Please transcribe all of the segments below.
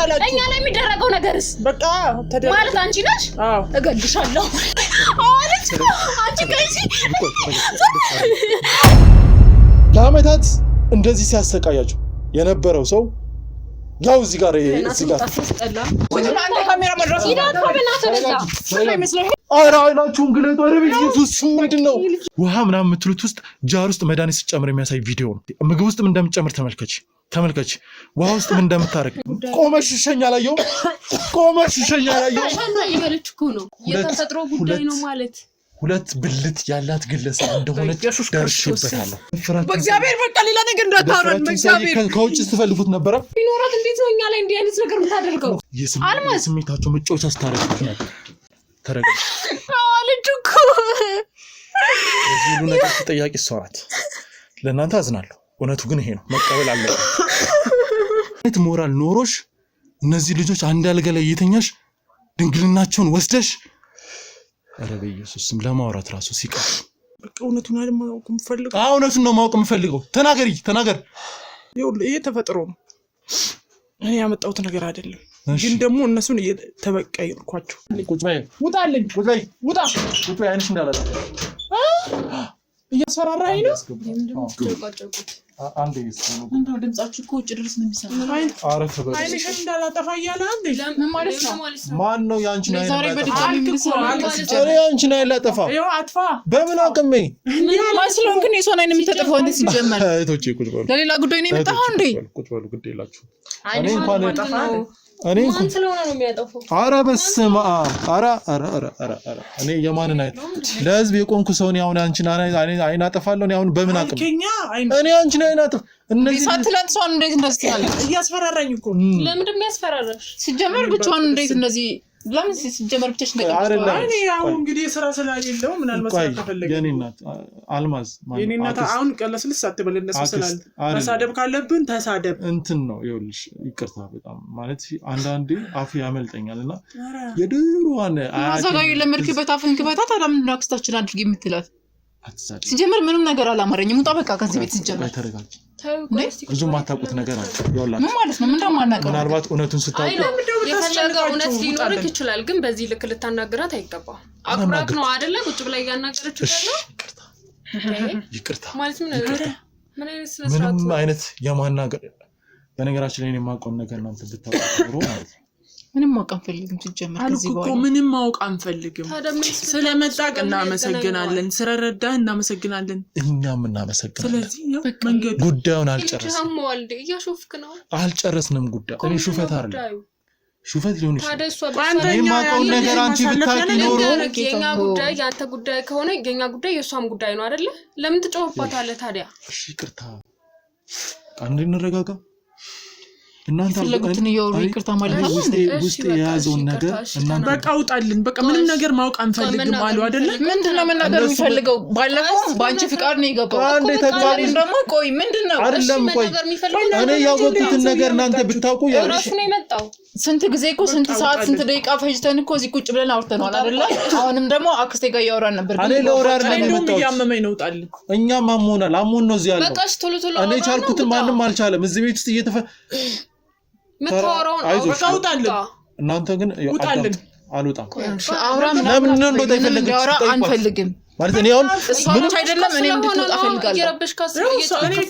ተጣላችሁ እኛ ላይ የሚደረገው ነገርስ በቃ ተደረገ ማለት አንቺ ነሽ እገልሻለሁ አለች አንቺ ከዚህ ለአመታት እንደዚህ ሲያሰቃያችሁ የነበረው ሰው ያው እዚህ ጋር ተስጠላ አንተ ካሜራ መድረስ ይዳት ካሜራ ተበዛ አይናችሁን ግለጡ ወደ ኢየሱስ ምንድነው ውሃ ምናምን የምትሉት ውስጥ ጃር ውስጥ መድኃኒት ሲጨምር የሚያሳይ ቪዲዮ ነው ምግብ ውስጥ ምን እንደምትጨምር ተመልከች ውሃ ውስጥ ምን እንደምታረግ ቆመሽ ሸኛ ላየው ይበልች እኮ ነው የተፈጥሮ ጉዳይ ነው ማለት ሁለት ብልት ያላት ግለሰብ እንደሆነ ደርሽበታለሁ በእግዚአብሔር በቃ ሌላ ነገር እንዳታወራን በእግዚአብሔር ከውጭ ስትፈልጉት ነበር ቢኖራት እንዴት ነው እኛ ላይ እንዲህ አይነት ነገር የምታደርገው ስሜታቸው መጫወቻ ስታረግ ነበር ተረግ አለች እኮ እዚህ ሁሉ ነገር ተጠያቂ እሷ ናት ለእናንተ አዝናለሁ እውነቱ ግን ይሄ ነው መቀበል አለበት ሞራል ኖሮሽ እነዚህ ልጆች አንድ አልጋ ላይ እየተኛሽ ድንግልናቸውን ወስደሽ አረ በኢየሱስ ስም ለማውራት ራሱ ሲቀር በቃ እውነቱን ማወቅ የምፈልገው እውነቱን ነው ማወቅ የምፈልገው ተናገር ይሄ ተፈጥሮ ነው እኔ ያመጣሁት ነገር አይደለም ግን ደግሞ እነሱን እየተበቀይኳቸው ቁጭ በይ ውጣልኝ ውጣ አይንሽ እንዳላጣ እያስፈራራኝ ነው ምንድነው ተቆጨቁት አንዴ እንደው ድምጻችሁ እኮ ውጭ ድረስ ነው የሚሰማው አረፍ በል አይንሽ እንዳላጠፋ እያለ አንዴ ምን ማለት ነው ማን ነው ያንቺን አይን ዛሬ በድጋሚ ዛሬ ያንቺን አይን ላጠፋ ይኸው አጥፋ በምን አቅሜ ማስሎን ግን የሶን አይን የምትጠፋው እንዴ ሲጀመር እህቶቼ ቁጭ በሉ ለሌላ ጉዳይ ነው የመጣው እንዴ ቁጭ በሉ ግድ የላችሁ እኔ እንኳን ጠፋ ማን ስለሆነ ነው የሚያጠፋው አረ በስመ አብ አረ እኔ የማንን አይን ለህዝብ የቆንኩ ሰው ነው አሁን አንቺን አይን አጠፋለሁ ነው አሁን በምን አቅም እኔ አንቺን አይን አጠፋ እነዚህ ሳትላንት ሰው እንዴት እንደስተያለ እያስፈራራኝ እኮ ለምንድን ነው ያስፈራራሽ ሲጀመር ብቻውን እንዴት እንደዚህ ለምን ሲጀመር ብቻሽ አይደለም እኔ ያው እንግዲህ ስራ ስላልሌለው ምናልባት ተፈለገ የኔ እናት አልማዝ ማለት የኔ እናት አሁን ቀለስልስ አትበል እነሱ ስላል ተሳደብ ካለብን ተሳደብ እንትን ነው ይኸውልሽ ይቅርታ በጣም ማለት አንዳንዴ አፍ ያመልጠኛልና የድሮዋን አዛጋይ ለምርክበት አፍን ክበታ ታላም እንዳክስታችን አድርጊ የምትላት ሲጀመር ምንም ነገር አላማረኝም ሙጣ በቃ ከዚህ ቤት ሲጀመር ተረጋግጥ ብዙ ማታውቁት ነገር አለ ይወላችሁ ምን ማለት ነው ምን እንደማናቀው ምናልባት እውነቱን ስታውቁ የፈለገው እውነት ሊኖርክ ይችላል ግን በዚህ ልክ ልታናገራት አይገባም አኩራክ ነው አይደለ ቁጭ ብላ ያናገረችው ያለው ይቅርታ ማለት ምን አይነት የማናገር በነገራችን ላይ የማውቀው ነገር እናንተ ብታውቁ ማለት ነው ምንም ማውቅ አንፈልግም ሲጀመር ከዚህ በኋላ ምንም ማውቅ አንፈልግም ስለመጣቅ እናመሰግናለን ስለረዳህ እናመሰግናለን እኛም እናመሰግናለን ስለዚህ መንገዱ ጉዳዩን አልጨረስንም እያሾፍክ ነው አልጨረስንም ጉዳዩ እኔ ሹፈት አይደለም ሹፈት ሊሆን ይችላል እኔ ማውቀው ነገር አንቺ ብታውቂ ኖሮ የኛ ጉዳይ ያንተ ጉዳይ ከሆነ የኛ ጉዳይ የሷም ጉዳይ ነው አይደለ ለምን ትጮህባታለህ ታዲያ እሺ ይቅርታ አንዴ እንረጋጋ እናንተ ለጉትን ይወሩ ይቅርታ ማለት ነው ውስጥ የያዘውን ነገር እናንተ በቃ አውጣልን በቃ ምንም ነገር ማውቅ አንፈልግም አሉ አይደለ ምንድነው መናገር የሚፈልገው ባለፈው ባንቺ ፍቃድ ነው የገባው አንዴ ተግባሩን ደግሞ ቆይ ምንድነው አይደለም ቆይ እኔ ያወቅኩትን ነገር እናንተ ብታውቁ ያራሱ ነው የመጣው ስንት ጊዜ እኮ ስንት ሰዓት ስንት ደቂቃ ፈጅተን እኮ እዚህ ቁጭ ብለን አውርተናል አይደለ አሁንም ደግሞ አክስቴ ጋር ያወራን ነበር እኔ ለወራር ነው የመጣው ያመመኝ ነው ጣል እኛም አሞናል አሞን ነው እዚህ ያለው በቃሽ ቶሎ እኔ ቻልኩትን ማንንም አልቻለም እዚህ ቤት ውስጥ መታወራውን አውጣልን እናንተ ግን ውጣልን አልወጣም አውራም ለምን እንደው ይፈልጋችሁ ያወራ አንፈልግም ማለት እኔ አሁን ምንም አይደለም እኔ እንድትወጣ ፈልጋለሁ እየረበሽ ካስረ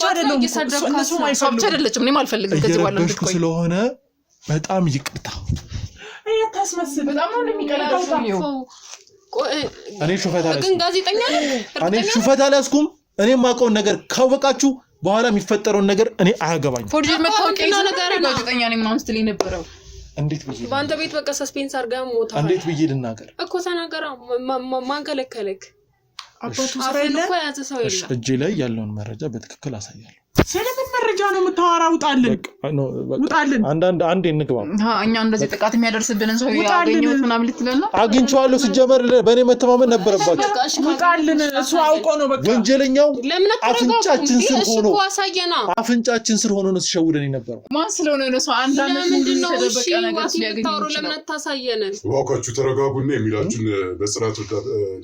አይደለም እኔም አልፈልግም ከዚህ በኋላ እንድትቆይ ስለሆነ በጣም ይቅርታ ታስመስል በጣም ነው የሚቀላቀለው እኔ ሹፈት አለ ግን ጋዜጠኛ እኔ ሹፈት አላስኩም እኔ ማውቀው ነገር ካወቃችሁ በኋላ የሚፈጠረው ነገር እኔ አያገባኝ ፎርጅ መታወቂያ ነገር ጋዜጠኛ ነኝ ምናምን ስትለኝ ነበር እንዴት ብዬ በአንተ ቤት በቃ ሰስፔንስ አድርጋ ሞታ እንዴት ብዬ ልናገር እኮ ተናገራ ማን ከለከለክ አባቱ እስራኤል እኮ ያዘ ሰው የለም እጄ ላይ ያለውን መረጃ በትክክል አሳያለሁ ስለምን መረጃ ነው የምታወራው ውጣልን አንዴ እንግባ እኛ እንደዚህ ጥቃት የሚያደርስብንን ሰው ያገኘሁት ምናምን ልትለና አግኝቼዋለሁ ሲጀመር በእኔ መተማመን ነበረባችሁ ውጣልን እሱ አውቆ ነው በቃ ወንጀለኛው አፍንጫችን ስር ሆኖ አሳየና አፍንጫችን ስር ሆኖ ነው ሲሸውደን የነበረው ማን ስለሆነ ነው ሰው አንድ አመት ምንድነው ተደበቀ ነገር ሲያገኝ ለምን አታሳየን ዋካችሁ ተረጋጉና የሚላችሁን በጽናት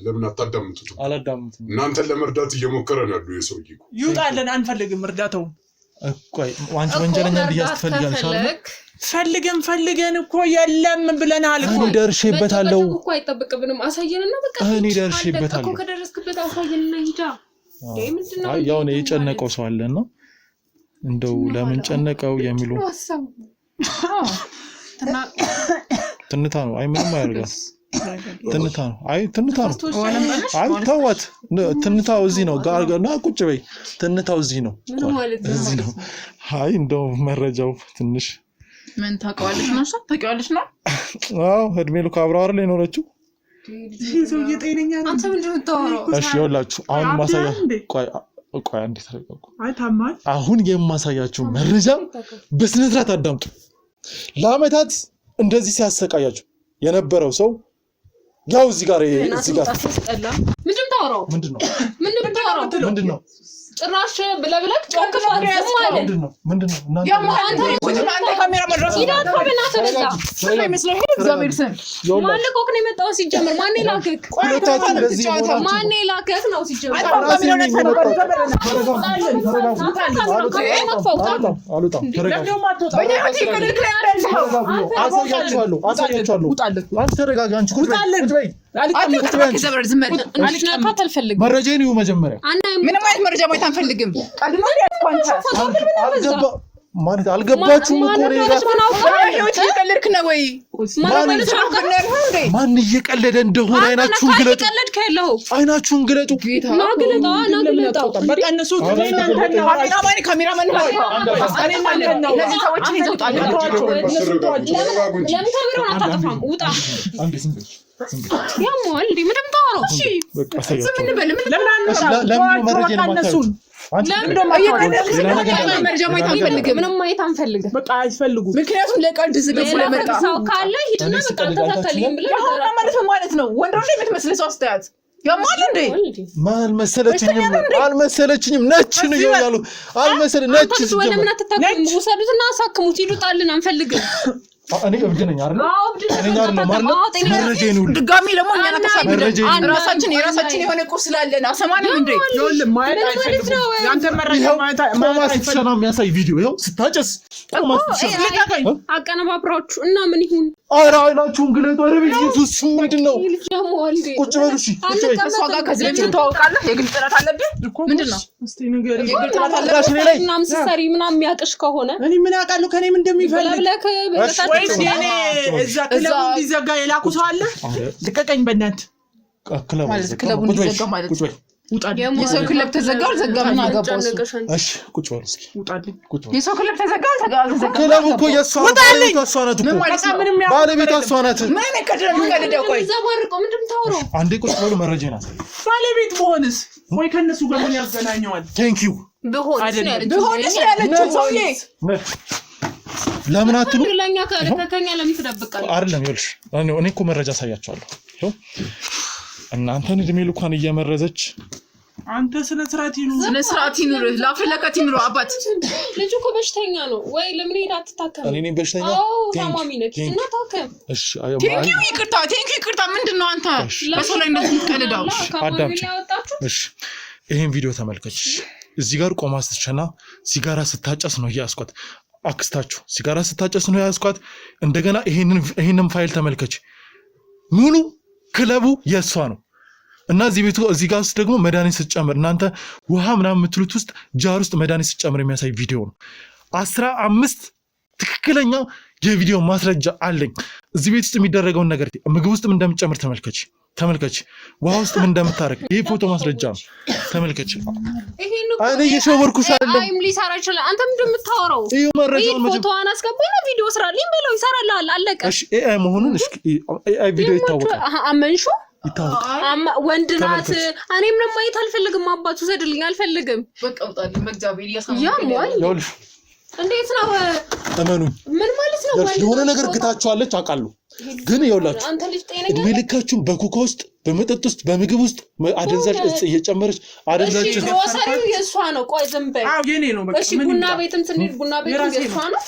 ለምን አታዳምጡት አላዳምጡም እናንተን ለመርዳት እየሞከረ ነው ያለው የሰውዬ ይውጣልን አንፈልግም እርዳታው ቆይ ዋንቺ ወንጀለኛ እንዲያስተፈልጋል ፈልገን እኮ የለም ብለናል እኮ ደርሼበታለሁ እኮ አይጠብቅብንም አሳየንና በቃ እኔ ደርሼበታለሁ እኮ ከደረስክበት አሳየንና ሂዳ ምንድነው ያው ነው የጨነቀው ሰው አለና እንደው ለምን ጨነቀው የሚሉ ትንታ ነው አይ ምንም አያርጋም ትንታ ነው አይ ተዋት ትንታው እዚህ ነው ጋርና ቁጭ በይ ትንታው እዚህ ነው አይ እንደው መረጃው ትንሽ ምን ታውቂዋለሽ ነው አዎ እድሜ ልኩ አብረው አይደል የኖረችው ሰው የጤነኛ ነው አንተ ምንድነው የምታወራው እሺ ይኸውላችሁ አሁን ማሳያ ቆይ አንዴ ተረጋጉ አይ ታማኝ አሁን የማሳያችሁ መረጃ በስነ ስርዓት አዳምጡ ለአመታት እንደዚህ ሲያሰቃያችሁ የነበረው ሰው ያው እዚህ ጋር ምንድነው ጭራሽ ብለብለክ ጨክፋት ማለት ምንድነው አንተ ካሜራ መድረስ ይላል ተበላተረዛ ስለሚመስለው እግዚአብሔር ስም ማለቆክ ነው የመጣው ሲጀምር ማን ላከክ ማን ላከክ ነው ሲጀምር አሳያችኋለሁ አንተ ተረጋጋ አንቺ ቁጭ በይ መረጃዬን ይኸው መጀመሪያ ምንም አይነት መረጃ ማየት አንፈልግም ማለት አልገባችሁም እኮ እየቀለድክ ነው ወይ ማን እየቀለደ እንደሆነ አይናችሁን ግለጡ በቃ እነሱ ካሜራማን ነው ለዚህ ሰዎች ያሟል እንዴ ምንም ታወራው እሺ ምን በል ምን ለምን መረጃ ነው ምንም ማየት አንፈልግም በቃ አይፈልጉም ምክንያቱም ለቀልድ ዝግቡ ለመጣ ሰው ካለ ሂድና በቃ ተከተልኝ ብለህ ማለት ነው ወንድሮ ላይ የምትመስል ሰው አስተያየት ያማል እንዴ አልመሰለችኝም ነጭ ነው ያሉ ነጭ ሲጀምር ለምን አትታከሙ ወሰዱትና አሳክሙት ይሉጣልን አንፈልግም እኔ እብድ ነኝ አይደል እኔ መረጃዬን ሁሉ ድጋሚ ለሞ እኛ ራሳችን የራሳችን የሆነ ቁስ ስላለን አሰማንም እንዴ ይኸውልህ ማየት አይፈልግም ያንተ መረጃ ማየት አይፈልግም የሚያሳይ ቪዲዮ ይኸው ስታጨስ አቀነባብራችሁ እና ምን ይሁን ኧረ አይናችሁን ግለጡ ኧረ ኢየሱስ ምንድነው ቁጭ በሉ እሺ ቁጭ በይ እሷ ጋር ከዚህ በፊት ተዋውቃለህ የግል ጥረት አለብህ ምንድነው እስቲ ንገሪ የግል ጥረት አለብህ ምናምን ስትሰሪ ምናምን የሚያቅሽ ከሆነ እኔ ምን ያውቃለሁ ከኔ ምን እንደሚፈልግ ወይስ የኔ እዛ ክለቡ እንዲዘጋ የላኩ ሰው አለ ልቀቀኝ በእናትህ ክለቡ እንዲዘጋ ማለት ነው የሰው ክለብ ተዘጋው ዘጋምን አገባው እሺ ቁጭ በሉ እስኪ ውጣልኝ የሰው ክለብ ተዘጋው ዘጋ ክለቡ እኮ የሷ ባለቤቷ እሷ ናት ምን ከደረው ቆይ ዘባርቀው ምንድነው ታወራው አንዴ ቁጭ በሉ መረጃዬን አሳይ ባለቤት በሆንስ ወይ ከነሱ ጋር ምን ያገናኘዋል ቴንክ ዩ በሆንስ ያለችው ሰውዬ ለምን አትሉ ለኛ ከከኛ ለምን ትደብቃለህ አይደለም ይልሽ እኔ እኮ መረጃ አሳያችኋለሁ እናንተን እድሜ ልኳን እየመረዘች አንተ ስነ ስርዓት ይኑር ላፈለከት ይኑር አባት ልጅ እኮ በሽተኛ ነው ወይ ለምን ሄዳ አትታከም እኔ ነኝ በሽተኛ ታማሚ ነች እና ታከም እሺ ቴንኪው ይቅርታ ምንድነው አንተ በሰው ላይ እንደዚህ ትቀልዳው አዳምጪ እሺ ይሄን ቪዲዮ ተመልከች እዚህ ጋር ቆማ ስትሸና ሲጋራ ስታጨስ ነው ያስኳት አክስታችሁ ሲጋራ ስታጨስ ነው ያስኳት እንደገና ይሄንን ፋይል ተመልከች ሙሉ ክለቡ የሷ ነው እና እዚህ ጋር ውስጥ ደግሞ መድኃኒት ስትጨምር እናንተ ውሃ ምናምን የምትሉት ውስጥ ጃር ውስጥ መድኃኒት ስትጨምር የሚያሳይ ቪዲዮ ነው 15 ትክክለኛ የቪዲዮ ማስረጃ አለኝ እዚህ ቤት ውስጥ የሚደረገውን ነገር ምግብ ውስጥ ምን እንደምትጨምር ተመልከች ውሃ ውስጥ ምን እንደምታረግ ይሄ ፎቶ ማስረጃ ነው ተመልከች እኔ እየሸወርኩሽ አይደለም አይም ሊሰራ ይችላል አንተ ምንድነው የምታወራው ይሄ መረጃውን ፎቶዋን አስገባና ቪዲዮ ስራልኝ በለው ይሰራልሃል አለቀ እሺ ኤአይ መሆኑን እሺ ኤአይ ቪዲዮ ይታወቃል አመንሹ ይታወቃል ወንድ ናት እኔ ምንም ማየት አልፈልግም አባቱ ሰድልኝ አልፈልግም በቃ ውጣልኝ መግዛቤል ያሟል ይኸውልሽ እንዴት ነው እመኑ ምን ማለት ነው የሆነ ነገር ግታችኋለች አውቃለሁ ግን ይኸውላችሁ አንተ ልጅ ጤነኛ እድሜ ልካችሁን በኮካ ውስጥ በመጠጥ ውስጥ በምግብ ውስጥ አደንዛዥ እጽ እየጨመረች አደንዛዥ ወሰሪው የሷ ነው ቆይ ዝም በይ አዎ የኔ ነው በቃ እሺ ቡና ቤትም ስንሄድ ቡና ቤትም የሷ ነው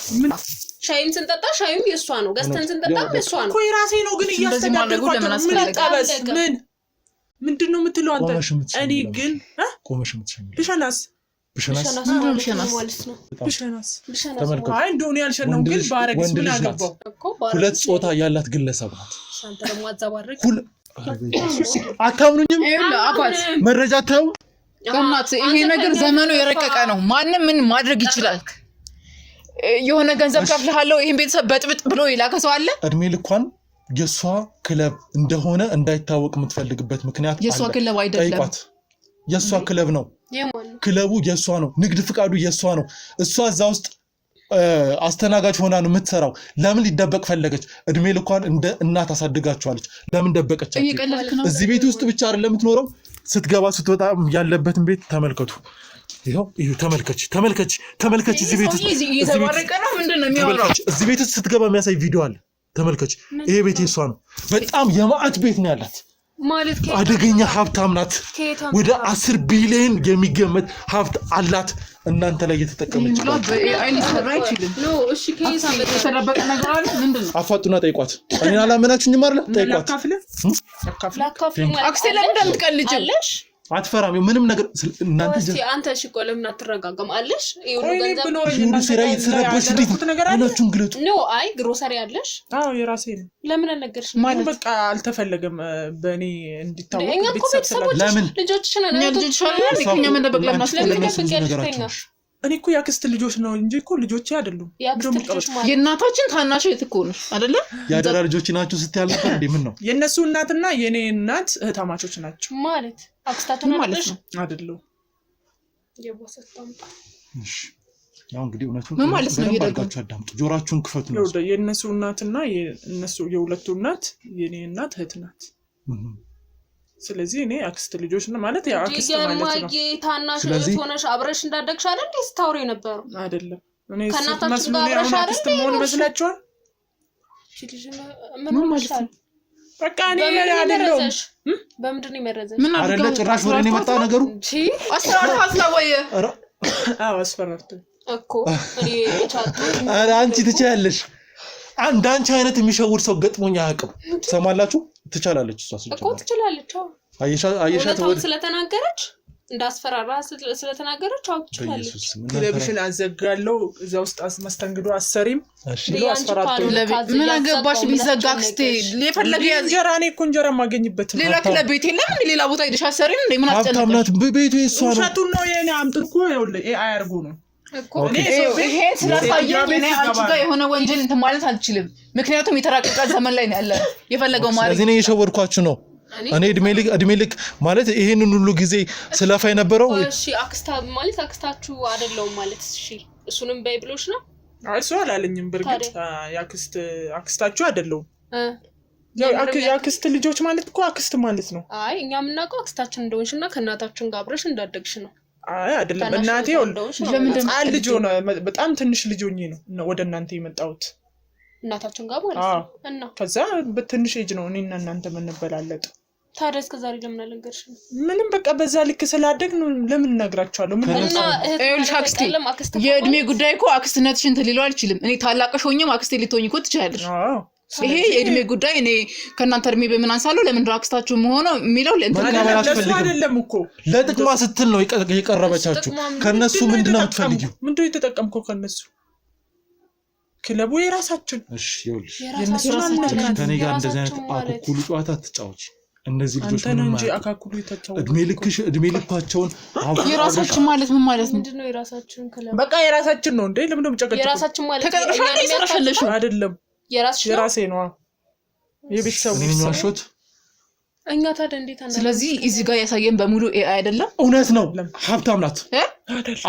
ሻይም ስንጠጣ ሻይም የሷ ነው ገዝተን ስንጠጣም የሷ ነው ቆይ ራሴ ነው ግን እያስተዳደርኳት ምን አጣበስ ምንድነው የምትለው አንተ እኔ ግን ቆመሽ የምትሸኝ ልሻናስ ብሸናስ ተመልከቱ። አይ እንደው ነው ያልሸነው ግን ባረግስ ምን አገባው ሁለት ጾታ ያላት ግለሰብ ናት። አንተ ደግሞ አዛባረክ አታምኑኝም? አባት መረጃ ታው በእናትህ ይሄ ነገር ዘመኑ የረቀቀ ነው። ማንም ምን ማድረግ ይችላል። የሆነ ገንዘብ ከፍለሃለው ይሄን ቤተሰብ በጥብጥ ብሎ ይላከ ሰው አለ። እድሜ ልኳን የሷ ክለብ እንደሆነ እንዳይታወቅ የምትፈልግበት ምክንያት አለ። የሷ ክለብ አይደለም። ጠይቋት። የሷ ክለብ ነው። ክለቡ የሷ ነው። ንግድ ፍቃዱ የሷ ነው። እሷ እዛ ውስጥ አስተናጋጅ ሆና ነው የምትሰራው። ለምን ሊደበቅ ፈለገች? እድሜ ልኳን እንደ እናት አሳድጋቸዋለች። ለምን ደበቀቻቸው? እዚህ ቤት ውስጥ ብቻ አይደለም የምትኖረው። ስትገባ ስትወጣ ያለበትን ቤት ተመልከቱ። ይሄው ተመልከች። እዚህ ቤት ውስጥ እየተባረቀ ነው። ምንድነው የሚያወራው? እዚህ ቤት ውስጥ ስትገባ የሚያሳይ ቪዲዮ አለ። ተመልከች። ይሄ ቤት የሷ ነው። በጣም የማዕት ቤት ነው ያላት። ማለት አደገኛ ሀብታም ናት። ወደ 10 ቢሊዮን የሚገመት ሀብት አላት። እናንተ ላይ እየተጠቀመች ነው። እሺ ከይሳ የተደበቀ ነገር አለ። ምንድነው? አፋጡና ጠይቋት። እኔ አላመናችሁኝም አይደል? ጠይቋት። አክስቴ ለምን እንደምትቀልጂ አለሽ? አትፈራም? ምንም ነገር እናንተ እስቲ አንተ እሺ ቆይ ለምን አትረጋጋም? አለሽ? ቆይ ብኖር ግሮሰሪ የተሰራበት እንዴት አይናችሁን ግለጡ። ኖ አይ ግሮሰሪ አለሽ? አዎ የራሴ ነው። ለምን አልነገርሽም? ማለት በቃ አልተፈለገም በእኔ እንዲታወቅ እኛ እኮ ቤተሰቦች ለምን ልጆችሽን እኛ ልጆች አለን። እኛ ምን ደበቅ ለምናስፈልግ እኔ እኮ ያክስት ልጆች ነው እንጂ እኮ ልጆቼ አይደሉም። የእናታችን ታናሽ እህት እኮ ነሽ አይደለ? ያደራ ልጆች ናችሁ ስትያል ነበር እንዴ? ምን ነው የነሱ እናትና የኔ እናት እህታማቾች ናቸው ማለት አክስታችን ማለት ነው አይደለም? እሺ ያው እንግዲህ እውነቱን ምን ማለት ነው? ይደርጋችሁ አዳምጡ፣ ጆሮአችሁን ክፈቱ ነው። የነሱ እናትና የነሱ የሁለቱ እናት የኔ እናት እህት ናት። ስለዚህ እኔ አክስት ልጆች ነው ማለት ያ አክስት ማለት ነው። ታናሽ እህት ሆነሽ አብረሽ እንዳደግሽ አይደል እንዴ ስታውሪ ነበር? አይደለም እኔ ከናታችን ጋር አብረሽ አክስት መሆን መስላችኋል? ምን ማለት ነው? በቃ እኔ አይደለም በምንድን ነው የመረዘሽ? ምን አይደለ ጭራሽ ወደ እኔ መጣ ነገሩ። አስፈራርታስ ነው ወይ? አዎ አስፈራርተኝ እኮ እኔ ቻት ኧረ አንቺ ትችያለሽ። አንዳንቺ አይነት የሚሸውር ሰው ገጥሞኝ አያውቅም። ሰማላችሁ? ትቻላለች እሷ እኮ ትችላለች። አየሻት ወደ ስለተናገረች እንዳስፈራራ ስለተናገረች አው ትችላለች። ክለብሽን አዘጋለው እዛ ውስጥ መስተንግዶ አሰሪም እሺ አስፈራራኝ። ምን አገባሽ? ቢዘጋ አክስቴ ለፈለገ እንጀራ እኔ እኮ እንጀራ ማገኝበት ነው። ሌላ ክለብ ቤት የለም እንዴ? ሌላ ቦታ ሄደሽ አሰሪም እንዴ? ምን አስጨነቀሽ? ሀብታም ናት። ቤቱ የእሷ ነው። ውሸቱን ነው የኔ አምጥቶ ይኸውልህ አያርጉ ነው እኮ ይሄ ስለታየኝ እኔ አንቺ ጋር የሆነ ወንጀል እንትን ማለት አልችልም። ምክንያቱም የተራቀቀ ዘመን ላይ ነው ያለ የፈለገው ማለት ስለዚህ እኔ እየሸወድኳችሁ ነው። እኔ እድሜ ልክ ማለት ይሄንን ሁሉ ጊዜ ስለፋ የነበረው እሺ አክስታ ማለት አክስታችሁ አይደለም ማለት እሺ እሱንም ባይብሎሽ ነው። አይ እሱ አላለኝም። በርግጥ አክስታችሁ አይደለም ያክስት ልጆች ማለት እኮ አክስት ማለት ነው። አይ እኛ የምናውቀው አክስታችን እንደሆንሽና ከእናታችን ጋር አብረሽ እንዳደግሽ ነው። አይ አይደለም እናቴ ልጅ ሆነ በጣም ትንሽ ልጅ ሆኜ ነው ወደ እናንተ የመጣሁት እናታችን ጋር ማለት ነው። እና ከዛ በትንሽ ኤጅ ነው እኔና እናንተ የምንበላለጥ። ታዲያ እስከ ዛሬ ለምን አልነገርሽም? ምንም በቃ በዛ ልክ ስላደግ ነው። ለምን እነግራችኋለሁ? ምን እና አክስቴ የእድሜ ጉዳይ እኮ አክስትነትሽን ትልለው አልችልም። እኔ ታላቅሽ ሆኜም አክስቴ ልትሆኚ እኮ ትችያለሽ። ይሄ የእድሜ ጉዳይ እኔ ከእናንተ እድሜ በምን አንሳለሁ? ለምን አክስታችሁ መሆነው የሚለው ለእሱ አይደለም እኮ ለጥቅማ ስትል ነው የቀረበቻችሁ። ከነሱ ምንድነው የምትፈልጊው? ምንድነው የተጠቀምከው ከነሱ? ክለቡ የራሳችን እሺ ይኸውልሽ ከኔ ጋር እንደዚህ አይነት አኩኩሉ ጨዋታ ትጫወች። እነዚህ ልጆች ምን እንጂ አካኩሉ ይተጫወቱ እድሜ ልካቸውን የራሳችን ማለት ምን ማለት ነው? ምንድነው የራሳችን ክለብ? በቃ የራሳችን ነው እንዴ? ለምን ነው የምጨቀጨቀው? የራሳችን ማለት ተቀጥረሻል ይሰራሽልሽ አይደለም? የራሴ ነው የቤተሰቡ ነው። እኛ ታዲያ እንዴት አንተ ስለዚህ እዚህ ጋር ያሳየን በሙሉ ኤአይ አይደለም? እውነት ነው። ሀብታም ናት።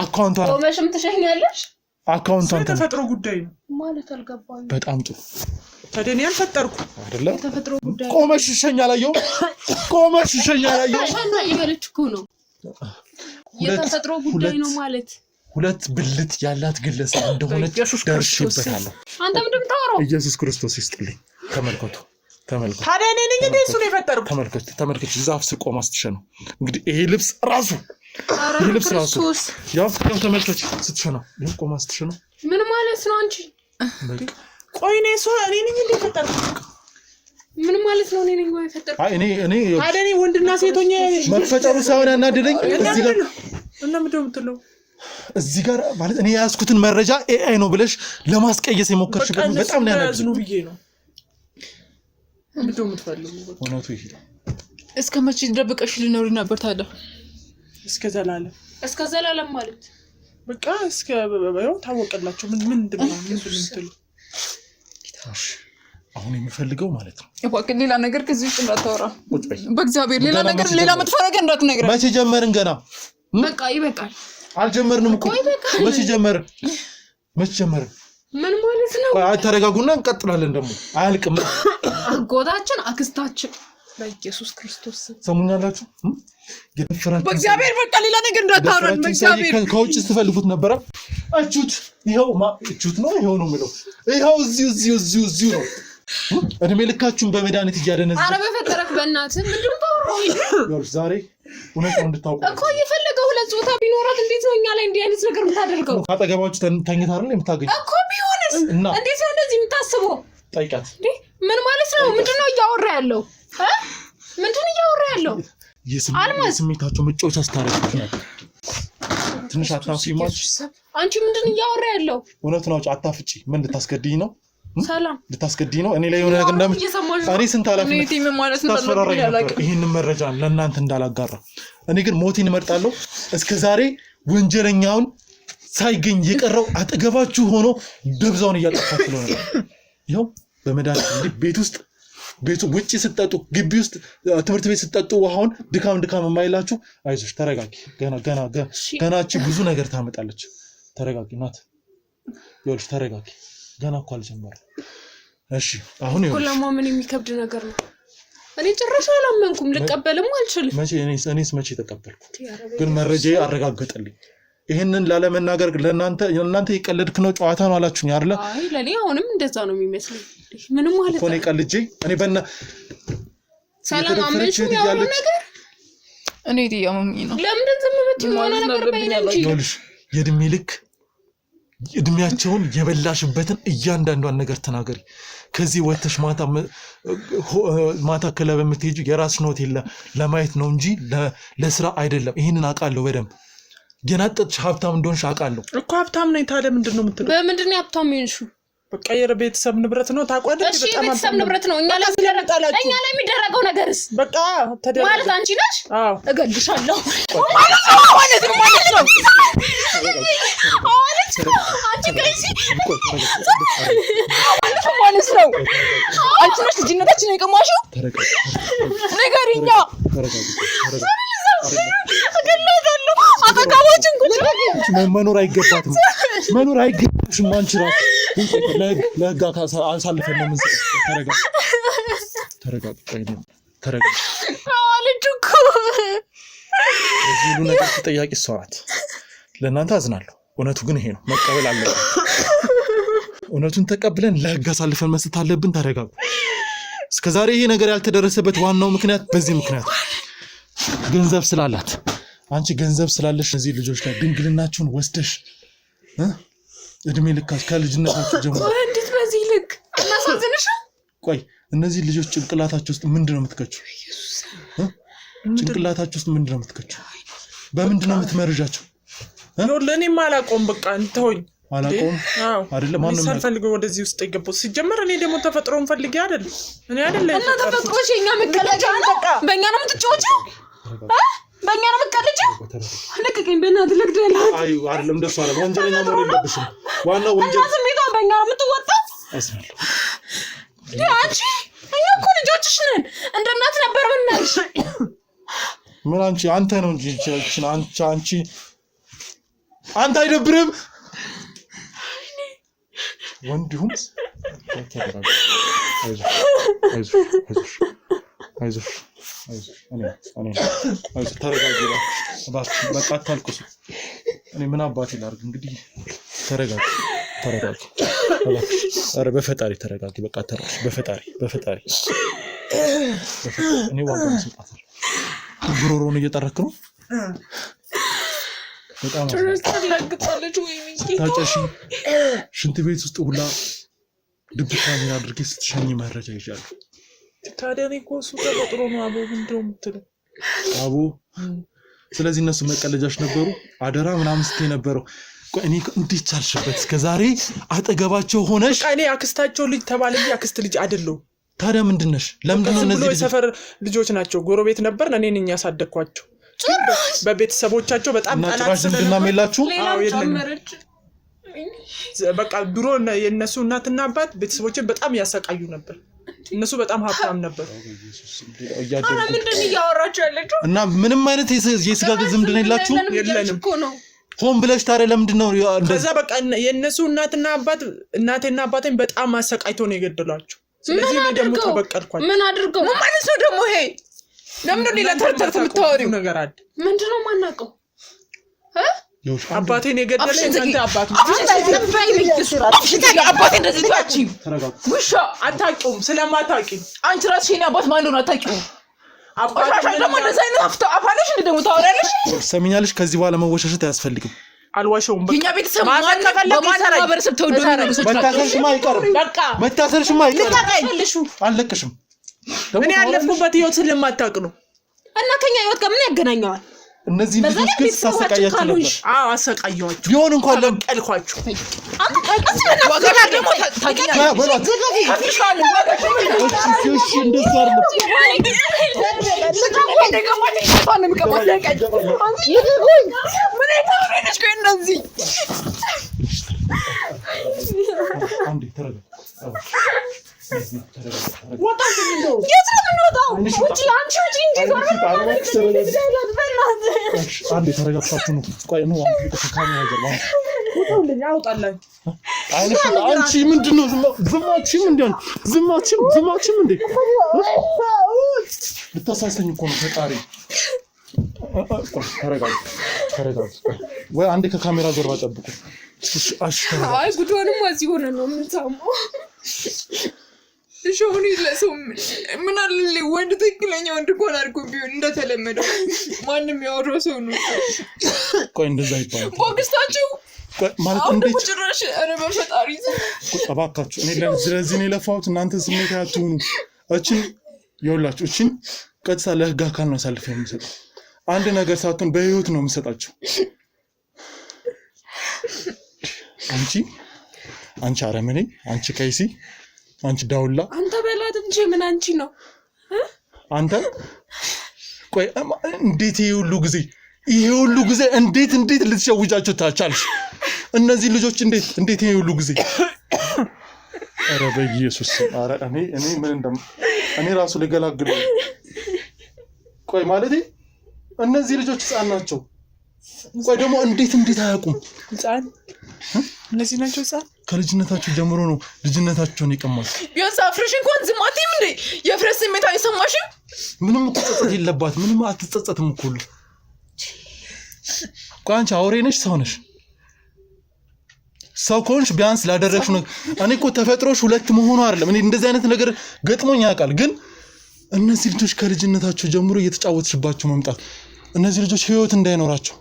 አካውንቷ ነው። ቆመሽም ትሸኛለሽ። አካውንቷን ተፈጥሮ ጉዳይ ነው ማለት አልገባኝ። በጣም ጥሩ ታዲያ እኔ አልፈጠርኩ አይደለም። ተፈጥሮ ጉዳይ ቆመሽ ሸኛላየው ሻና ይበልች እኮ ነው። የተፈጥሮ ጉዳይ ነው ማለት ሁለት ብልት ያላት ግለሰብ እንደሆነች ደርሼበታለሁ። አንተ ምንድን ታወራው? ኢየሱስ ክርስቶስ ይስጥልኝ። ተመልከቱ። ታዲያ እኔ ነኝ እንዴ እሱ ነው የፈጠረው? ተመልከቱ። ዛፍ ስር ቆማ ስትሸነው እንግዲህ ይሄ ልብስ ራሱ ያው ተመልከቱ። ስትሸነው ይሄ ቆማ ስትሸነው ምን ማለት ነው? አንቺ ቆይ እኔ ነኝ እንዴ የፈጠረው? ምን ማለት ነው? እኔ ነኝ ወይ የፈጠረው? አይ እኔ ታዲያ እኔ ወንድና ሴት ሆኜ መፈጠሩ ሳይሆን ያናደደኝ እዚህ ጋር እና ምንድን ነው የምትለው? እዚህ ጋር ማለት እኔ ያዝኩትን መረጃ ኤአይ ነው ብለሽ ለማስቀየስ የሞከርሽበት በጣም ነው ያዝኑ ብዬ ነው ምንድነው የምትፈልጉ እውነቱ ይሄ እስከ መቼ ደብቀሽ ልኖሪ ነበር ታዲያ እስከ ዘላለም ማለት በቃ እስከ በባዮ ታወቀላችሁ ምንድነው የምትሉ ታሽ አሁን የሚፈልገው ማለት ነው እባክህ ሌላ ነገር ከዚህ ውስጥ እንዳታወራ በእግዚአብሔር ሌላ ነገር ሌላ መጥፎ ነገር እንዳትነግረኝ መቼ ጀመርን ገና በቃ ይበቃል አልጀመርንም እኮ መቼ ጀመርን ምን ማለት ነው ተረጋጉና እንቀጥላለን ደግሞ አያልቅም አጎታችን አክስታችን በኢየሱስ ክርስቶስ ሰሙኛላችሁ ገፍራችሁ በእግዚአብሔር በቃ ሌላ ነገር እንዳታወራ በእግዚአብሔር ከውጭ ስትፈልጉት ነበር አቹት ይሄው ማቹት ነው ይሄው ነው የሚለው ይሄው እዚሁ ነው እድሜ ልካችሁን በመድኃኒት እያደነዘ ኧረ በፈጠረክ በእናትህ ምንድነው ታወራው ዛሬ እውነቱን እንድታውቁ እኮ የፈለገው ሁለት ጾታ ቢኖራት እንዴት ነው እኛ ላይ እንዲህ አይነት ነገር የምታደርገው አጠገባችሁ ተኝታ አይደል የምታገኘው እኮ ቢሆንስ እንዴት ነው እንደዚህ የምታስበው ጠይቃት ምን ማለት ነው ምንድነው እያወራ ያለው ምንድነው እያወራ ያለው የስሜታቸው መጫወቻ ስታረጋችሁ ነበር ትንሽ አታፍጪማች አንቺ ምንድነው እያወራ ያለው እውነት ነው አታፍጪ ምን ልታስገድኝ ነው ሰላም ልታስገድኝ ነው እኔ ላይ የሆነ ነገር እንደም እኔ ስንት ኃላፊነት ምን ማለት ነው ይሄንን መረጃ ለእናንተ እንዳላጋራ እኔ ግን ሞቴን እመርጣለሁ እስከዛሬ ወንጀለኛውን ሳይገኝ የቀረው አጠገባችሁ ሆኖ ደብዛውን እያጠፋችሁ ነው ይሄው በመድኃኒት ቤቱ ውጪ ስትጠጡ ግቢ ውስጥ ትምህርት ቤት ስትጠጡ ውሃውን ድካም የማይላችሁ አይዞሽ ተረጋጊ ገናቺ ብዙ ነገር ታመጣለች ተረጋጊ ናት ይኸውልሽ ተረጋጊ ገና እኮ አልጀመረም እሺ አሁን ይኸውልሽ ለማመን የሚከብድ ነገር ነው እኔ ጭራሽ አላመንኩም ልቀበልም አልችልም እኔስ መቼ ተቀበልኩ ግን መረጃዬ አረጋገጠልኝ ይሄንን ላለመናገር ለእናንተ የቀለድክ ነው ጨዋታ ነው አላችሁኝ አይደለ አይ ለኔ አሁንም እንደዛ ነው የሚመስለኝ ምንም ማለት ነው ቀልጄ እኔ በእና ሰላም አመንሽ ያለው ነገር እኔ ያመኝ ነው ለምን ዝም ብትይ ሆነ ነገር በእናንቺ ይኸውልሽ የእድሜ ልክ እድሜያቸውን የበላሽበትን እያንዳንዷን ነገር ተናገሪ ከዚህ ወተሽ ማታ ክለብ የምትሄጂው የራስሽን ሆቴል ለማየት ነው እንጂ ለስራ አይደለም ይሄንን አውቃለሁ በደንብ የናጠጥሽ ሀብታም እንደሆንሽ አውቃለሁ እኮ ሀብታም ነኝ ታዲያ ምንድነው የምትለው በምንድነው ሀብታም ይንሹ በቃ የቤተሰብ ንብረት ነው ታቋደ እሺ የቤተሰብ ንብረት ነው እኛ ላይ የሚደረገው ነገርስ በቃ ተደረገ ማለት አንቺ ነሽ አዎ እገልሻለሁ ማለት ነው አንቺ ግሬሲ ማለት ነው አንቺ ነሽ ልጅነታችን የቀማሽው ነገርኛ እገልሻለሁ አጠቃቦችን ቁጭ መኖር አይገባትም አንቺ ራስ ለህግ አሳልፈን ነው የምንሰጠው ተረጋጋ ልጅ እኮ እዚህ ሁሉ ነገር ተጠያቂ እሷ ናት ለእናንተ አዝናለሁ እውነቱ ግን ይሄ ነው መቀበል አለብን እውነቱን ተቀብለን ለህግ አሳልፈን መስጠት አለብን ተረጋጉ እስከዛሬ ይሄ ነገር ያልተደረሰበት ዋናው ምክንያት በዚህ ምክንያት ገንዘብ ስላላት አንቺ ገንዘብ ስላለሽ እዚህ ልጆች ላይ ድንግልናችሁን ወስደሽ እድሜ ልካሽ ከልጅነታችሁ ጀምሮ እንዴት በዚህ ልክ እናሳዝንሽ ቆይ እነዚህ ልጆች ጭንቅላታቸው ውስጥ ምንድነው የምትከቸው ጭንቅላታቸው ውስጥ ምንድነው የምትከቸው በምንድነው የምትመርጃቸው ለኔም አላቆም በቃ እንተውኝ አላቆም አይደለም ማንንም ሳልፈልገው ወደዚህ ውስጥ ይገባው ሲጀመር እኔ ደግሞ ተፈጥሮን ፈልጌ አይደል እኔ አይደለም እና ተፈጥሮሽ የኛ መቀለጃ ነው በእኛ ነው የምትጫወቺው በእኛ ነው የምትቀልጂው ለቀቀኝ በእናትህ ልግደል አይ አይደለም እንደሱ አይደለም ወንጀለኛ መሆን የለብሽም ዋናው ወንጀል ስሜቷ በእኛ ነው የምትወጣው አስማለሁ አንቺ እኛ እኮ ልጆችሽ ነን እንደ እናት ነበር ምናልሽ ምን አንቺ አንተ ነው እንጂ አንተ አይደብርም ወንድሁም አይዞሽ ተረጋጊ በቃ አታልቅሱ እኔ ምን አባቴ ላድርግ እንግዲህ ተረጋጊ ኧረ በፈጣሪ ተረጋጊ በቃ ተረጋጊ በፈጣሪ እኔ ዋጋ መስጣታለሁ ጉሮሮውን እየጠረክ ነው በጣም ተላግጣለች ወይ ታጨሽ ሽንት ቤት ውስጥ ሁላ ድብቅ ካሜራ አድርጌ ስትሸኝ መረጃ ይዣለሁ ታዲያ እኔ እኮ እሱ ተፈጥሮ ነው አቦ ምንድነው የምትለው አቦ ስለዚህ እነሱ መቀለጃሽ ነበሩ አደራ ምናምን ስትይ ነበረው እኔ እንዴት ቻልሽበት እስከዛሬ አጠገባቸው ሆነሽ እኔ አክስታቸው ልጅ ተባለ እንጂ አክስት ልጅ አይደለም ታዲያ ምንድነሽ ለምንድን ነው እነዚህ ሰፈር ልጆች ናቸው ጎረቤት ነበር እኔ ነኝ ያሳደኳቸው በቤተሰቦቻቸው በጣም ጣላች ዝምድና መላችሁ በቃ ድሮ የነሱ እናትና አባት ቤተሰቦችን በጣም ያሰቃዩ ነበር እነሱ በጣም ሀብታም ነበር አና ምንድን ያወራችሁ ያለችው እና ምንም አይነት የስጋ ዝምድና የላችሁ የለንም ሆን ብለሽ ታዲያ ለምንድን ነው ከዛ በቃ የነሱ እናትና አባቴን በጣም አሰቃይቶ ነው የገደሏቸው ስለዚህ ነው ደግሞ ተበቀልኳቸው ምን አድርገው ምን ማለት ነው ደግሞ ይሄ ለምን ለተርተርት የምታወሪው ነገር አለ ምንድነው ማናቀው አባቴን የገደለኝ አንተ አባት አባቴ እንደዚህ ታቺ ውሻ አታውቂውም ስለማታውቂ አንቺ ራስሽ የኔ አባት ማን እንደሆነ አታውቂው አባትሽ ደግሞ እንደዚህ አይነት አፋለሽ እንደ ደግሞ ታወሪያለሽ ሰሚኛለሽ ከዚህ በኋላ መወሻሸት አያስፈልግም አልዋሸውም በቃ የኛ ቤተሰብ ማህበረሰብ ተወደዱ ነው መታሰርሽማ አይቀርም በቃ መታሰርሽማ አይቀርም አልለቅሽም ምን ያለፍኩበት ህይወት ስለማታውቅ ነው እና ከኛ ህይወት ጋር ምን ያገናኛዋል እነዚህ ልጆች ግን ተሰቃያችሁ ነበር አዎ አሰቃያችሁ ቢሆን እንኳን ለቀልኳችሁ አንተ ቀቀስ ወገራ ደግሞ ታቂኛ በሏት ታጥሻለ እሺ እንደዛ አይደለም አንዴ ተረጋጋ ወጣት ነው የትምንወጣው ውጪ አንቺ ውጪ አንዴ ተረጋግታችሁ ነው ቆይ ነው አንዴ ከካሜራ ጀርባ ወጣልኝ አውጣላኝ አንቺ ምንድነው ዝማችም እንዴ ልታሳስተኝ እኮ ነው ፈጣሪ ተረጋጋ ወይ አንዴ ከካሜራ ጀርባ ጠብቁ አይ ጉዶንም ወዚህ ሆነ ነው ምን ታሞ ሾኒ ለሰው ምን አለ ወንድ ትክክለኛ ወንድ ኮን አድርጎ ቢሆን እንደተለመደው ማንንም ያወራው ሰው ነው ቆይ እንደዛ ይባላል ወግስታችሁ ማለት እንዴት ጭራሽ አረ በፈጣሪ እባካችሁ እኔ ስለዚህ ነው ለፋውት እናንተ ስሜት አትሁኑ እቺን ይውላችሁ እቺን ቀጥታ ለህግ አካል ነው ሳልፈ የሚሰጥ አንድ ነገር ሳትሆን በህይወት ነው የምሰጣቸው አንቺ አረመኔ አንቺ ከይሲ አንቺ ዳውላ አንተ በላት እንጂ ምን አንቺ ነው አንተ ቆይ እንዴት ይሄ ሁሉ ጊዜ እንዴት ልትሸውጃቸው ታቻልሽ እነዚህ ልጆች እንዴት ይሄ ሁሉ ጊዜ አረ በኢየሱስ አረ እኔ ምን እኔ ራሱ ለገላግል ቆይ ማለት እነዚህ ልጆች ህፃን ናቸው ቆይ ደግሞ እንዴት አያውቁም ህፃን እነዚህ ናቸው ህፃን ከልጅነታቸው ጀምሮ ነው ልጅነታቸውን ይቀማሉ ቢያንስ አፍረሽ እንኳን ዝማቴም እንዴ የፍረስ ስሜት አይሰማሽም ምንም ተጸጸት የለባት ምንም አትጸጸትም እኮ ቆይ አንቺ አውሬ ነሽ ሰው ነሽ ሰው ኮንሽ ቢያንስ ላደረግሽው እኔ እኮ ተፈጥሮሽ ሁለት መሆኑ አይደለም እኔ እንደዚህ አይነት ነገር ገጥሞኝ ያውቃል ግን እነዚህ ልጆች ከልጅነታቸው ጀምሮ እየተጫወትሽባቸው መምጣት እነዚህ ልጆች ህይወት እንዳይኖራቸው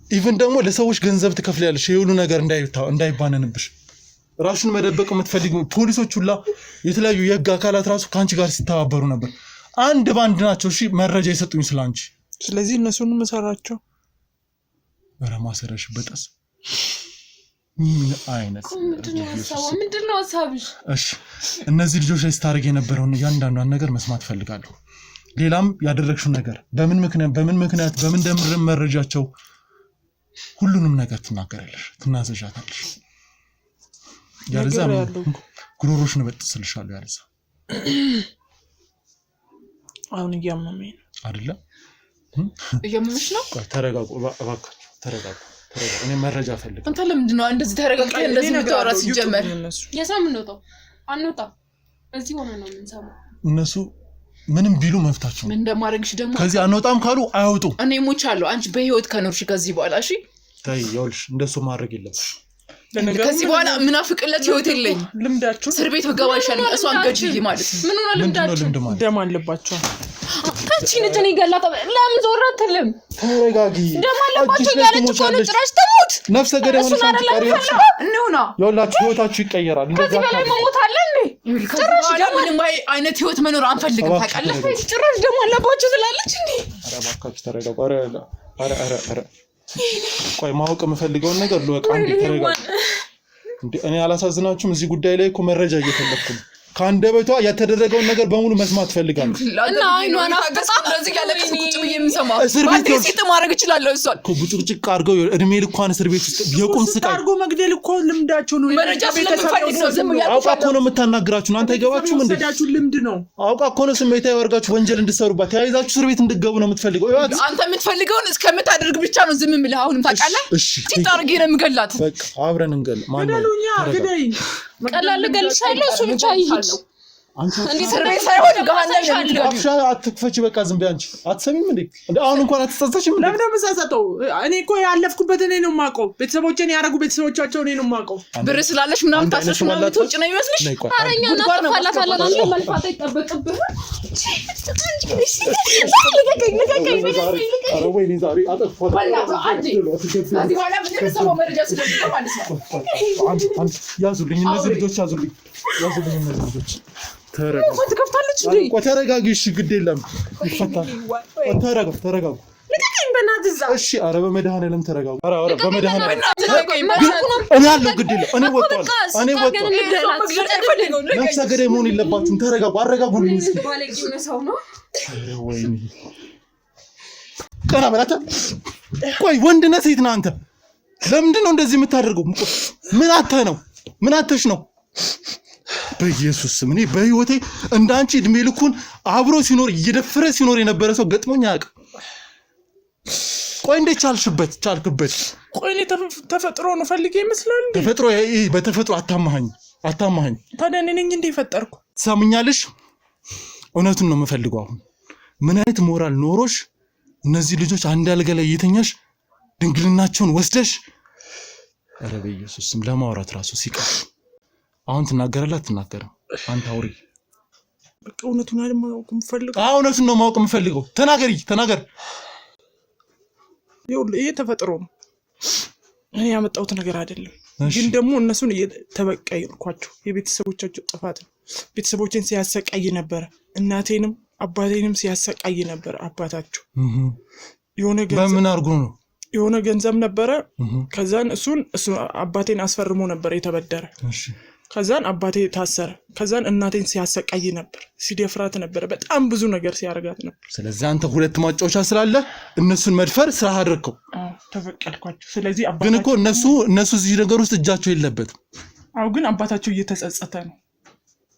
ኢቭን ደግሞ ለሰዎች ገንዘብ ትከፍያለሽ ይሁሉ ነገር እንዳይባነንብሽ ራስሽን መደበቅ የምትፈልጊ ፖሊሶች ሁላ የተለያዩ የህግ አካላት ራሱ ካንቺ ጋር ሲተባበሩ ነበር አንድ ባንድ ናቸው እሺ መረጃ ይሰጡኝ ስላንቺ ስለዚህ እነሱን መሰራቸው በረማሰረሽ በጣስ ምን አይነት ምንድነው ሐሳብሽ እሺ እነዚህ ልጆች ላይ ስታርግ የነበረውን ያንዳንዷን ነገር መስማት ፈልጋለሁ ሌላም ያደረግሽው ነገር በምን ምክንያት በምን ደምረም መረጃቸው ሁሉንም ነገር ትናገራለሽ ትናዘዣታለሽ ያለዛ ጉሮሮሽን በጥስልሻለሁ ያለዛ አሁን እያመመኝ ነው አይደለ እያመመሽ ነው ተረጋጉ እባካችሁ ተረጋጉ እኔ መረጃ ፈልጋለሁ አንተ ለምንድን ነው እንደዚህ ተረጋግተህ እንደዚህ የምታወራው ሲጀመር የሰም ነው አንወጣ እዚህ ሆነ ነው የምንሰማው እነሱ ምንም ቢሉ መፍታቸው ምን እንደማረግሽ ደግሞ ከዚህ አንወጣም ካሉ አይወጡ እኔ ሞቻለሁ አንቺ በህይወት ከኖርሽ ከዚህ በኋላ እሺ ታይ ይኸውልሽ እንደሱ ማድረግ የለብሽ ከዚህ በኋላ ምናፍቅለት ህይወት የለኝ ልምዳችሁ እስር ቤት በገባ ይሻላል እሷን ገጅዬ ማለት ነው ምን ሆነ ልምዳችሁ ደም አለባቸው አንቺ ነኝ ገላታ ለምን ዞር አትልም ተረጋጊ ደም አለባቸው ያለች እኮ ነው ጭራሽ ተሞት ነፍሰ ገዳይ ሆነሽ አንቺ እንሆና ያላችሁ ህይወታችሁ ይቀየራል እንደዛ በላይ መሞት አለ እንዴ ጭራሽ ደም ምንም አይነት ህይወት መኖር አንፈልግም ታውቃለህ ጭራሽ ደም አለባቸው ትላለች እንዴ ኧረ እባካችሁ ተረጋጉ ኧረ ቆይ ማወቅ የምፈልገውን ነገር ልወቅ አንዴ ተረጋጉ እንዴ እኔ አላሳዝናችሁም እዚህ ጉዳይ ላይ እኮ መረጃ እየፈለኩ ነው ካንደበቷ ያተደረገውን ነገር በሙሉ መስማት ፈልጋለሁ እና አይኗን አፍጣም እንደዚህ ያለቀስ ቁጭ ብዬ የምሰማው እስር ቤት ሲጥ ማድረግ ይችላል እሷን ቡጭቅጭቅ አድርገው እድሜ ልኳን እስር ቤት ውስጥ የቁም ስቃይ አድርጎ መግደል እኮ ልምዳቸው ነው መረጃ ስለምፈልግ ነው ዝም ያልኩ አውቃ እኮ ነው የምታናግራችሁ አንተ አይገባችሁም እንዴ ወሰዳችሁ ልምድ ነው አውቃ እኮ ነው ስሜታዊ ወርጋችሁ ወንጀል እንድትሰሩባት ተያይዛችሁ እስር ቤት እንድትገቡ ነው የምትፈልገው ይዋት አንተ የምትፈልገውን እስከምታደርግ ብቻ ነው ዝም የምልህ አሁንም ታውቃለህ ሲጣርጌ ነው የምገላት በቃ አብረን እንገል ማን ነው ገዳይ ቀላል ገልሻለሁ እሱ ብቻ ይሄድ እንዴ እስር ቤት ሳይሆን ገሃነም ነው አፍሻ አትክፈች በቃ ዝም በይ አንቺ አትሰሚም እንዴ አሁን እንኳን አትጸጸሽም ለምን ተመሳሳተው እኔ እኮ ያለፍኩበት እኔ ነው የማውቀው ቤተሰቦቼን ያረጉ ቤተሰቦቻቸው እኔ ነው የማውቀው ብር ስላለሽ ምናምን ታሰሽ ምናምን ትውጭ ነው ይመስልሽ አረኛ እናጠፋላት አላላሽ መልፋት አይጠበቅብህ ኧረ ወይኔ ዛሬ አጠፋሁ ያዙልኝ እነዚህ ልጆች ያዙልኝ እነዚህ ልጆች ተረጋጊ እሺ ግድ የለም ይፈታል ተረጋጉ ልቀቀኝ በእናትህ እዛ እሺ ኧረ በመድኃኒዓለም ተረጋጉ ኧረ በመድኃኒዓለም እኔ ያለው ግድ የለም እኔ ወጣሁ ነፍሰ ገዳይ መሆን የለባችሁም ተረጋጉ አረጋጉልኝ እስኪ ባለጌው ሰው ነው ወይኔ ቀና በላታ ቆይ ወንድ ነህ ሴት ነህ አንተ ለምንድን ነው እንደዚህ የምታደርገው ምን አተሽ ነው በኢየሱስ ስም እኔ በህይወቴ እንዳንቺ እድሜ ልኩን አብሮ ሲኖር እየደፈረ ሲኖር የነበረ ሰው ገጥሞኝ አያውቅም ቆይ እንዴት ቻልክበት ቆይ እኔ ተፈጥሮ ነው ፈልጌ ይመስላል ተፈጥሮ በተፈጥሮ አታማኸኝ ታዲያ እኔ ነኝ እንደ ፈጠርኩ ትሰምኛለሽ እውነቱን ነው የምፈልገው አሁን ምን አይነት ሞራል ኖሮሽ እነዚህ ልጆች አንድ አልጋ ላይ እየተኛሽ ድንግልናቸውን ወስደሽ ኧረ በኢየሱስ ስም ለማውራት ራሱ ሲቀር አሁን ትናገራለህ አትናገርም አንተ አውሪ በቃ እውነቱን ማወቅ የምፈልገው እውነቱን ነው ማወቅ የምፈልገው ተናገር ይሄ ተፈጥሮ ነው እኔ ያመጣሁት ነገር አይደለም ግን ደግሞ እነሱን እየተበቀይኳቸው የቤተሰቦቻቸው ጥፋት ነው ቤተሰቦቼን ሲያሰቃይ ነበር እናቴንም አባቴንም ሲያሰቃይ ነበር አባታቸው የሆነ ገንዘብ በምን አርጎ ነው የሆነ ገንዘብ ነበረ ከዛን እሱ አባቴን አስፈርሞ ነበር የተበደረ እሺ ከዛን አባቴ ታሰረ ከዛን እናቴን ሲያሰቃይ ነበር ሲደፍራት ነበር በጣም ብዙ ነገር ሲያረጋት ነበር ስለዚህ አንተ ሁለት ማጫወቻ ስላለ እነሱን መድፈር ስራ አድርገው ተፈቀልኳቸው ስለዚህ አባታቸው ግን እኮ እነሱ እዚህ ነገር ውስጥ እጃቸው የለበትም ግን አባታቸው እየተጸጸተ ነው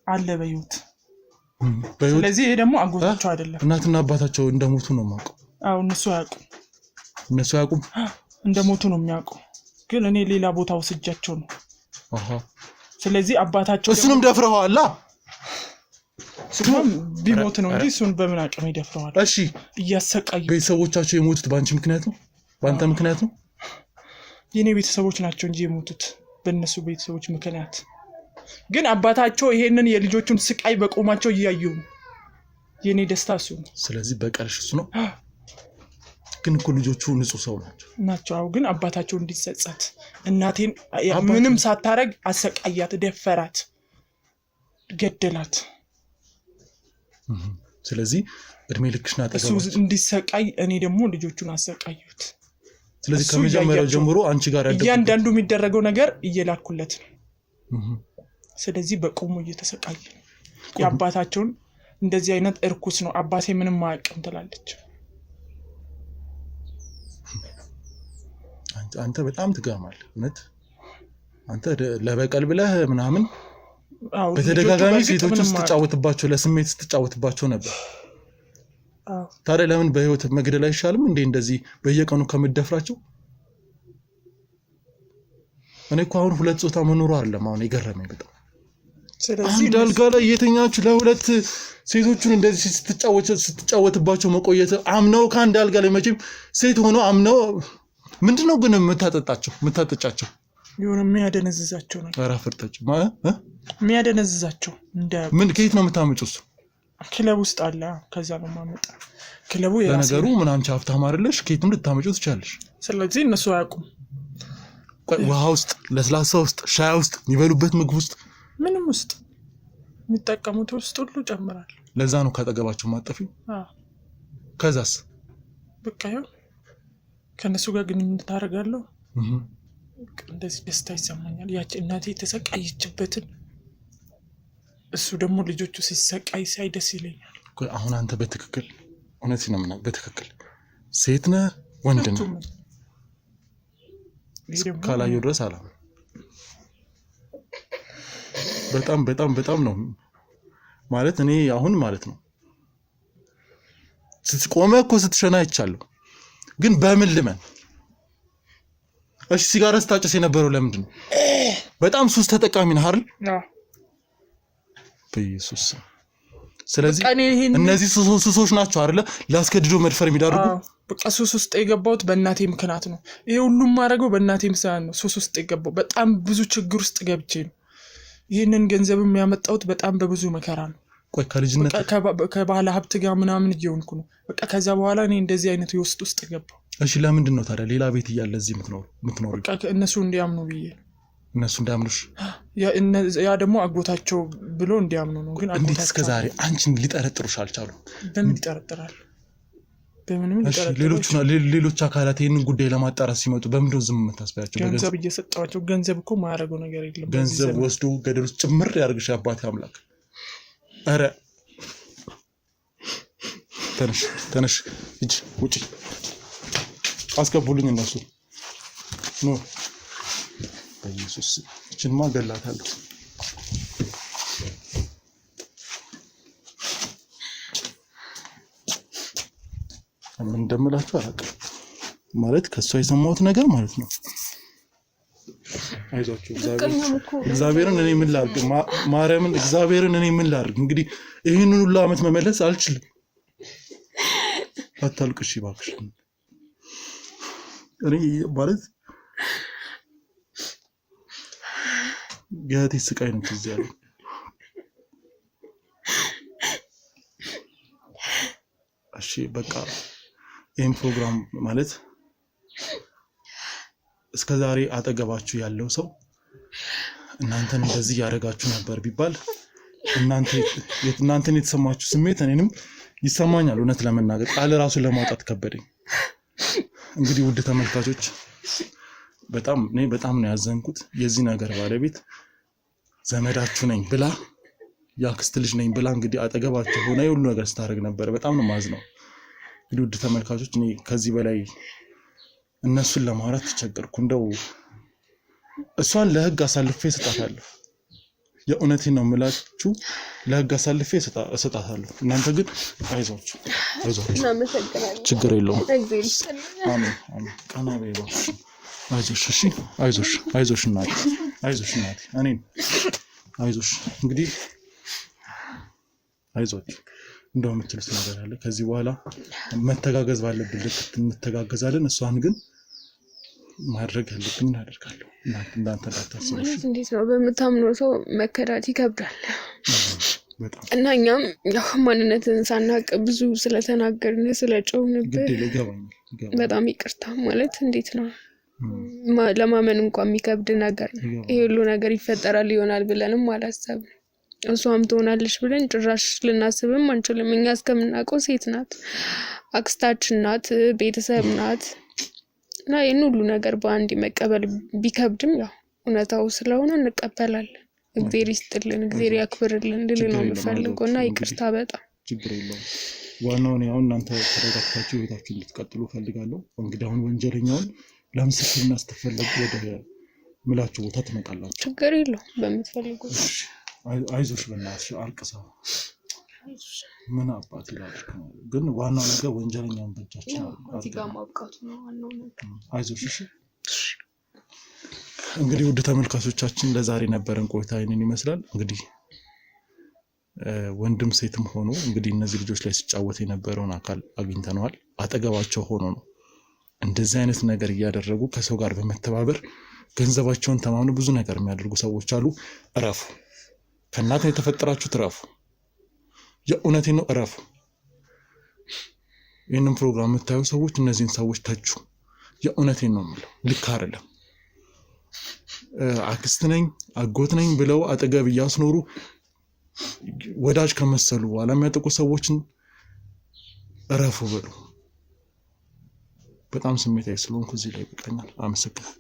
አለ በህይወት ስለዚህ ይሄ ደግሞ አጎታቸው አይደለም እናትና አባታቸው እንደሞቱ ነው የማውቀው እነሱ ያውቁም እንደሞቱ ነው የሚያውቀው ግን እኔ ሌላ ቦታ ወስጃቸው ነው ስለዚህ አባታቸው እሱንም ደፍረዋላ እሱም ቢሞት ነው እንጂ እሱን በምን አቅም ይደፍረዋል እሺ እያሰቃዩ ቤተሰቦቻቸው የሞቱት ባንቺ ምክንያት ነው ባንተ ምክንያት ነው የኔ ቤተሰቦች ናቸው እንጂ የሞቱት በእነሱ ቤተሰቦች ምክንያት ግን አባታቸው ይሄንን የልጆቹን ስቃይ በቆማቸው እያዩ የኔ ደስታ እሱ ነው ስለዚህ በቀልሽ እሱ ነው ግን እኮ ልጆቹ ንጹህ ሰው ናቸው ግን አባታቸው እንዲጸጸት እናቴን ምንም ሳታረግ አሰቃያት ደፈራት ገደላት ስለዚህ እድሜ ልክሽና ተገባች እሱ እንዲሰቃይ እኔ ደግሞ ልጆቹን አሰቃዩት ስለዚህ ከመጀመሪያው ጀምሮ አንቺ ጋር ያደረገው እያንዳንዱ የሚደረገው ነገር እየላኩለት ነው ስለዚህ በቆሙ እየተሰቃየ የአባታቸውን እንደዚህ አይነት እርኩስ ነው አባቴ ምንም ማያውቅም ትላለች አንተ በጣም ትገርማለህ እውነት አንተ ለበቀል ብለህ ምናምን በተደጋጋሚ ሴቶችን ስትጫወትባቸው ለስሜት ስትጫወትባቸው ነበር ታዲያ ለምን በህይወት መግደል አይሻልም እንዴ እንደዚህ በየቀኑ ከምትደፍራቸው እኔ እኮ አሁን ሁለት ጾታ መኖሩ አይደለም አሁን የገረመኝ በጣም ስለዚህ ዳልጋ ላይ የተኛችሁ ለሁለት ሴቶቹን እንደዚህ ስትጫወትባቸው መቆየት አምነው ካንድ ዳልጋ ላይ መቼም ሴት ሆኖ አምነው ምንድነው ግን የምታጠጣቸው የሆነ የሚያደነዝዛቸው ነው ኧረ ፍርጠጭ የሚያደነዝዛቸው ምን ከየት ነው የምታመጪው? ክለብ ውስጥ አለ ከዛ ነው ማመጣ ክለቡ ለነገሩ ምን አንቺ ሀብታም አይደለሽ ከየትም ልታመጪው ትችላለሽ። ስለዚህ እነሱ አያውቁም። ውሃ ውስጥ ለስላሳ ውስጥ ሻይ ውስጥ የሚበሉበት ምግብ ውስጥ ምንም ውስጥ የሚጠቀሙት ውስጥ ሁሉ ጨምራል። ለዛ ነው ካጠገባቸው ማጠፊው። ከዛስ በቃ ያው ከነሱ ጋር ግንኙነት አደርጋለሁ። እንደዚህ ደስታ ይሰማኛል። ያቺ እናቴ የተሰቃየችበትን እሱ ደግሞ ልጆቹ ሲሰቃይ ሳይ ደስ ይለኛል። አሁን አንተ በትክክል እውነቴን ነው የምናገር፣ በትክክል ሴት ነህ ወንድ ነህ ካላየሁ ድረስ አላ በጣም በጣም በጣም ነው ማለት እኔ አሁን ማለት ነው ስትቆመ እኮ ስትሸና አይቻለሁ፣ ግን በምን ልመን? እሺ ሲጋራ ስታጨስ የነበረው ለምንድን ነው? በጣም ሱስ ተጠቃሚ ነህ አይደል? በኢየሱስ ስለዚህ እነዚህ ሱሶች ናቸው አይደለ ላስከድዶ መድፈር የሚዳርጉ። በቃ ሱስ ውስጥ የገባሁት በእናቴ ምክንያት ነው። ይሄ ሁሉም ማድረገው በእናቴ ምክንያት ነው። ሱስ ውስጥ የገባው በጣም ብዙ ችግር ውስጥ ገብቼ ነው። ይህንን ገንዘብ የሚያመጣሁት በጣም በብዙ መከራ ነው። ቆይ ከልጅነት ከባለ ሀብት ጋር ምናምን እየሆንኩ ነው። በቃ ከዛ በኋላ እኔ እንደዚህ አይነት የውስጥ ውስጥ ገባሁ። እሺ ለምንድን ነው ታዲያ ሌላ ቤት እያለ እዚህ የምትኖሩ? በቃ እነሱ እንዲያምኑ ብዬ ነው። እነሱ እንዲያምኑሽ? ያ ደግሞ አጎታቸው ብሎ እንዲያምኑ ነው። ግን እንዴት እስከዛሬ አንቺን ሊጠረጥሩሽ አልቻሉ? በምን ይጠረጥራሉ? በምንም ይጠረጥራሉ። ሌሎች አካላት ይህንን ጉዳይ ለማጣራት ሲመጡ በምንድነው ዝም የምታስባያቸው? ገንዘብ እየሰጠዋቸው። ገንዘብ እኮ ማያደርገው ነገር የለም። ገንዘብ ወስዶ ገደል ውስጥ ጭምር ያደርግሽ አባቴ አምላክ። ኧረ ተነሽ ሂጂ ውጪ አስገቡልኝ እነሱ ኖ በኢየሱስ እችንማ ገላታለሁ። ምን እንደምላችሁ አላውቅም። ማለት ከሷ የሰማሁት ነገር ማለት ነው። አይዟችሁ እግዚአብሔርን እኔ ምን ላድርግ? ማርያምን እግዚአብሔርን እኔ ምን ላድርግ? እንግዲህ ይህንን ሁሉ ዓመት መመለስ አልችልም። አታልቅሽ እባክሽ። እኔ ማለት የእህቴ ስቃይ ነው ትዝ ያለኝ። እሺ በቃ ይህን ፕሮግራም ማለት እስከዛሬ አጠገባችሁ ያለው ሰው እናንተን እንደዚህ ያደረጋችሁ ነበር ቢባል እናንተን የተሰማችሁ ስሜት እኔንም ይሰማኛል። እውነት ለመናገር ቃል ራሱ ለማውጣት ከበደኝ። እንግዲህ ውድ ተመልካቾች በጣም ነው ያዘንኩት። የዚህ ነገር ባለቤት ዘመዳችሁ ነኝ ብላ ያክስት ልጅ ነኝ ብላ እንግዲህ አጠገባችሁ ሆና የሁሉ ነገር ስታደርግ ነበር። በጣም ነው ማዝነው። እንግዲህ ውድ ተመልካቾች እኔ ከዚህ በላይ እነሱን ለማውራት ተቸገርኩ። እንደው እሷን ለህግ አሳልፌ እሰጣታለሁ። የእውነቴን ነው የምላችሁ፣ ለህግ አሳልፌ እሰጣታለሁ። እናንተ ግን አይዟችሁ፣ ችግር የለውም። አሜን አሜን። ቀና በይ እባክሽ። አይዞሽ፣ እሺ አይዞሽ እናቴ፣ እኔን አይዞሽ። እንግዲህ አይዟችሁ። እንደው የምትሉት ነገር አለ። ከዚህ በኋላ መተጋገዝ ባለብን ልክ እንተጋገዛለን። እሷን ግን ማድረግ ያለብን እናደርጋለሁ። እናንተ እንዳታስቡሽ። እንዴት ነው በምታምነው ሰው መከዳት ይከብዳል። እና እኛም ያው ማንነትን ሳናቅ ብዙ ስለተናገርን ስለጨውንብህ በጣም ይቅርታ። ማለት እንዴት ነው ለማመን እንኳን የሚከብድ ነገር ነው። ይሄ ሁሉ ነገር ይፈጠራል ይሆናል ብለንም አላሰብንም። እሷም ትሆናለች ብለን ጭራሽ ልናስብም አንችልም። እኛ እስከምናውቀው ሴት ናት፣ አክስታችን ናት፣ ቤተሰብ ናት። እና ይህን ሁሉ ነገር በአንድ መቀበል ቢከብድም ያው እውነታው ስለሆነ እንቀበላለን። እግዚአብሔር ይስጥልን፣ እግዚአብሔር ያክብርልን ልል ነው የምፈልገው። እና ይቅርታ በጣም ችግር የለውም። ዋናው እኔ አሁን እናንተ ተረጋግታችሁ ህይወታችሁን እንድትቀጥሉ ፈልጋለሁ። እንግዲህ አሁን ወንጀለኛውን ለምስክርና ስትፈልጉ ወደ ምላችሁ ቦታ ትመጣላችሁ። ችግር የለውም በምትፈልጉት። አይዞሽ በእናትሽ አልቅሳ ምን አባት ይላል። ግን ዋናው ነገር ወንጀለኛውን በእጃችን እዚህ ጋር ማብቃቱ ነው ዋናው ነገር። አይዞሽ እሺ። እንግዲህ ውድ ተመልካቾቻችን ለዛሬ ነበረን ቆይታ ይህንን ይመስላል። እንግዲህ ወንድም ሴትም ሆኖ እንግዲህ እነዚህ ልጆች ላይ ሲጫወት የነበረውን አካል አግኝተነዋል። አጠገባቸው ሆኖ ነው እንደዚህ አይነት ነገር እያደረጉ ከሰው ጋር በመተባበር ገንዘባቸውን ተማምነው ብዙ ነገር የሚያደርጉ ሰዎች አሉ። እረፉ። ከእናንተ የተፈጠራችሁት እረፉ። የእውነቴን ነው፣ እረፉ። ይህንን ፕሮግራም የምታዩ ሰዎች እነዚህን ሰዎች ተቹ። የእውነቴን ነው የምለው፣ ልክ አይደለም። አክስት ነኝ አጎት ነኝ ብለው አጠገብ እያስኖሩ ወዳጅ ከመሰሉ በኋላ የሚያጠቁ ሰዎችን እረፉ በሉ። በጣም ስሜታዊ ስለሆንኩ እዚህ ላይ ይበቃኛል። አመሰግናለሁ።